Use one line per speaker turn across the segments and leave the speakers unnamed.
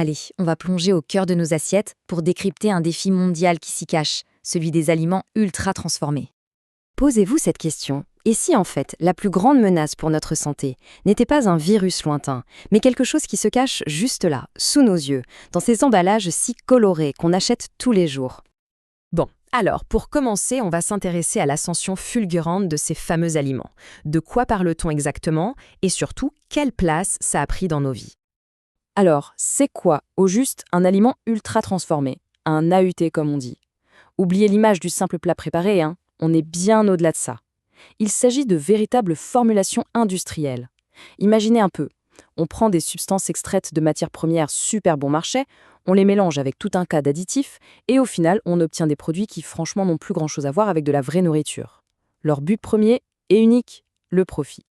Allez, on va plonger au cœur de nos assiettes pour décrypter un défi mondial qui s'y cache, celui des aliments ultra transformés. Posez-vous cette question. Et si en fait, la plus grande menace pour notre santé n'était pas un virus lointain, mais quelque chose qui se cache juste là, sous nos yeux, dans ces emballages si colorés qu'on achète tous les jours? Bon, alors, pour commencer, on va s'intéresser à l'ascension fulgurante de ces fameux aliments. De quoi parle-t-on exactement? Et surtout, quelle place ça a pris dans nos vies? Alors, c'est quoi, au juste, un aliment ultra transformé? Un AUT comme on dit. Oubliez l'image du simple plat préparé, hein. On est bien au-delà de ça. Il s'agit de véritables formulations industrielles. Imaginez un peu, on prend des substances extraites de matières premières super bon marché, on les mélange avec tout un tas d'additifs, et au final, on obtient des produits qui franchement n'ont plus grand-chose à voir avec de la vraie nourriture. Leur but premier et unique, le profit.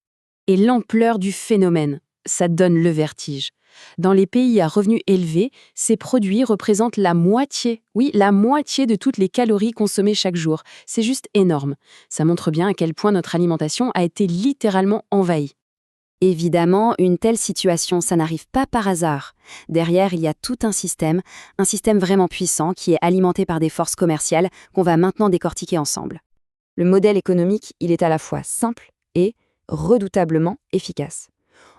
Et l'ampleur du phénomène, ça donne le vertige. Dans les pays à revenus élevés, ces produits représentent la moitié, oui, la moitié de toutes les calories consommées chaque jour. C'est juste énorme. Ça montre bien à quel point notre alimentation a été littéralement envahie. Évidemment, une telle situation, ça n'arrive pas par hasard. Derrière, il y a tout un système vraiment puissant qui est alimenté par des forces commerciales qu'on va maintenant décortiquer ensemble. Le modèle économique, il est à la fois simple et redoutablement efficace.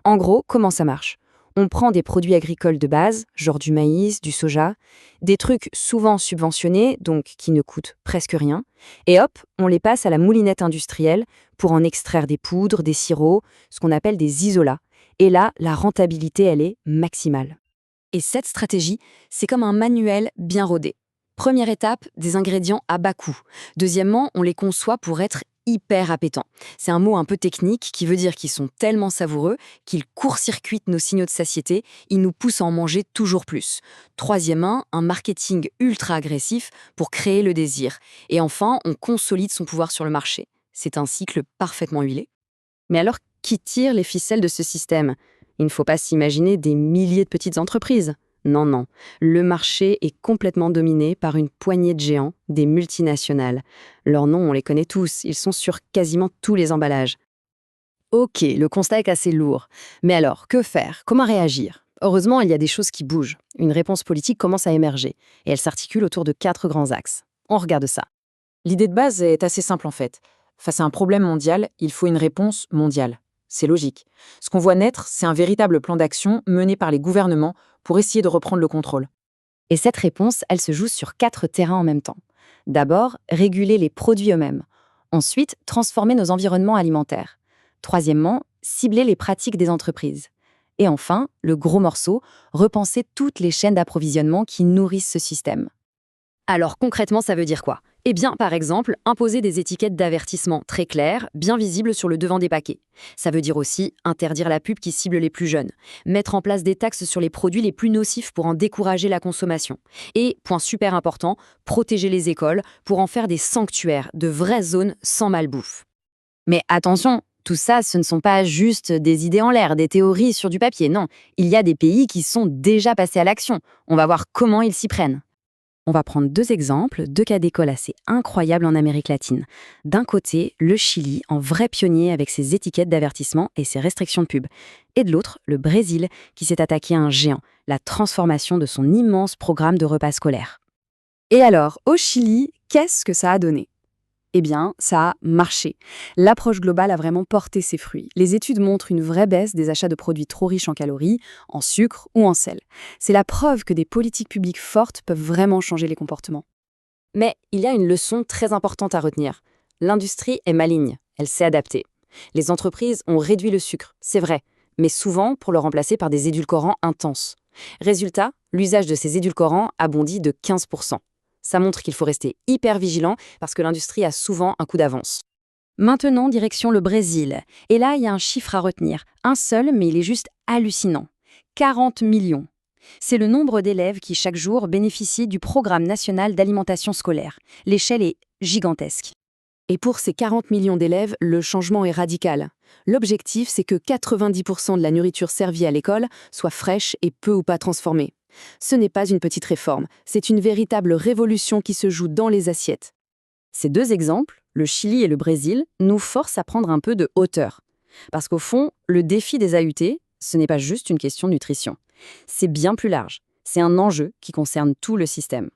En gros, comment ça marche? On prend des produits agricoles de base, genre du maïs, du soja, des trucs souvent subventionnés, donc qui ne coûtent presque rien, et hop, on les passe à la moulinette industrielle pour en extraire des poudres, des sirops, ce qu'on appelle des isolats. Et là, la rentabilité, elle est maximale. Et cette stratégie, c'est comme un manuel bien rodé. Première étape, des ingrédients à bas coût. Deuxièmement, on les conçoit pour être hyper appétants. C'est un mot un peu technique qui veut dire qu'ils sont tellement savoureux qu'ils court-circuitent nos signaux de satiété, ils nous poussent à en manger toujours plus. Troisièmement, un marketing ultra agressif pour créer le désir. Et enfin, on consolide son pouvoir sur le marché. C'est un cycle parfaitement huilé. Mais alors, qui tire les ficelles de ce système? Il ne faut pas s'imaginer des milliers de petites entreprises. Non, non. Le marché est complètement dominé par une poignée de géants, des multinationales. Leurs noms, on les connaît tous, ils sont sur quasiment tous les emballages. Ok, le constat est assez lourd. Mais alors, que faire? Comment réagir? Heureusement, il y a des choses qui bougent. Une réponse politique commence à émerger, et elle s'articule autour de 4 grands axes. On regarde ça.
L'idée de base est assez simple en fait. Face à un problème mondial, il faut une réponse mondiale. C'est logique. Ce qu'on voit naître, c'est un véritable plan d'action mené par les gouvernements pour essayer de reprendre le contrôle.
Et cette réponse, elle se joue sur 4 terrains en même temps. D'abord, réguler les produits eux-mêmes. Ensuite, transformer nos environnements alimentaires. Troisièmement, cibler les pratiques des entreprises. Et enfin, le gros morceau, repenser toutes les chaînes d'approvisionnement qui nourrissent ce système. Alors concrètement, ça veut dire quoi? Eh bien, par exemple, imposer des étiquettes d'avertissement très claires, bien visibles sur le devant des paquets. Ça veut dire aussi interdire la pub qui cible les plus jeunes, mettre en place des taxes sur les produits les plus nocifs pour en décourager la consommation. Et, point super important, protéger les écoles pour en faire des sanctuaires, de vraies zones sans malbouffe. Mais attention, tout ça, ce ne sont pas juste des idées en l'air, des théories sur du papier, non. Il y a des pays qui sont déjà passés à l'action. On va voir comment ils s'y prennent. On va prendre 2 exemples, 2 cas d'école assez incroyables en Amérique latine. D'un côté, le Chili, en vrai pionnier avec ses étiquettes d'avertissement et ses restrictions de pub. Et de l'autre, le Brésil, qui s'est attaqué à un géant, la transformation de son immense programme de repas scolaires. Et alors, au Chili, qu'est-ce que ça a donné? Eh bien, ça a marché. L'approche globale a vraiment porté ses fruits. Les études montrent une vraie baisse des achats de produits trop riches en calories, en sucre ou en sel. C'est la preuve que des politiques publiques fortes peuvent vraiment changer les comportements. Mais il y a une leçon très importante à retenir. L'industrie est maligne, elle s'est adaptée. Les entreprises ont réduit le sucre, c'est vrai, mais souvent pour le remplacer par des édulcorants intenses. Résultat, l'usage de ces édulcorants a bondi de 15%. Ça montre qu'il faut rester hyper vigilant parce que l'industrie a souvent un coup d'avance. Maintenant, direction le Brésil. Et là, il y a un chiffre à retenir. Un seul, mais il est juste hallucinant. 40 millions. C'est le nombre d'élèves qui, chaque jour, bénéficient du Programme national d'alimentation scolaire. L'échelle est gigantesque. Et pour ces 40 millions d'élèves, le changement est radical. L'objectif, c'est que 90% de la nourriture servie à l'école soit fraîche et peu ou pas transformée. Ce n'est pas une petite réforme, c'est une véritable révolution qui se joue dans les assiettes. Ces 2 exemples, le Chili et le Brésil, nous forcent à prendre un peu de hauteur. Parce qu'au fond, le défi des AUT, ce n'est pas juste une question de nutrition. C'est bien plus large. c'est un enjeu qui concerne tout le système.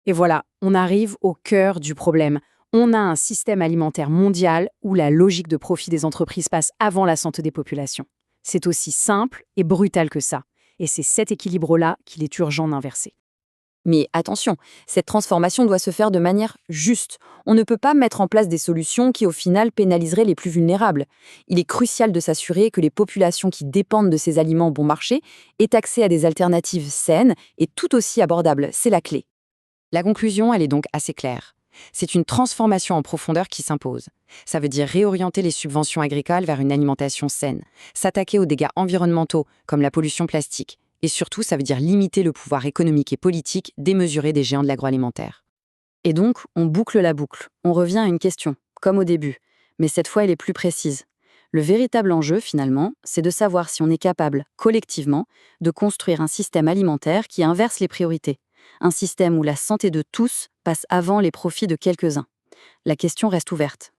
Et voilà, on arrive au cœur du problème. On a un système alimentaire mondial où la logique de profit des entreprises passe avant la santé des populations. C'est aussi simple et brutal que ça. Et c'est cet équilibre-là qu'il est urgent d'inverser.
Mais attention, cette transformation doit se faire de manière juste. On ne peut pas mettre en place des solutions qui, au final, pénaliseraient les plus vulnérables. Il est crucial de s'assurer que les populations qui dépendent de ces aliments bon marché aient accès à des alternatives saines et tout aussi abordables. C'est la clé. La conclusion, elle est donc assez claire. C'est une transformation en profondeur qui s'impose. Ça veut dire réorienter les subventions agricoles vers une alimentation saine, s'attaquer aux dégâts environnementaux comme la pollution plastique, et surtout, ça veut dire limiter le pouvoir économique et politique démesuré des géants de l'agroalimentaire. Et donc, on boucle la boucle. On revient à une question, comme au début, mais cette fois, elle est plus précise. Le véritable enjeu, finalement, c'est de savoir si on est capable, collectivement, de construire un système alimentaire qui inverse les priorités. Un système où la santé de tous passe avant les profits de quelques-uns. La question reste ouverte.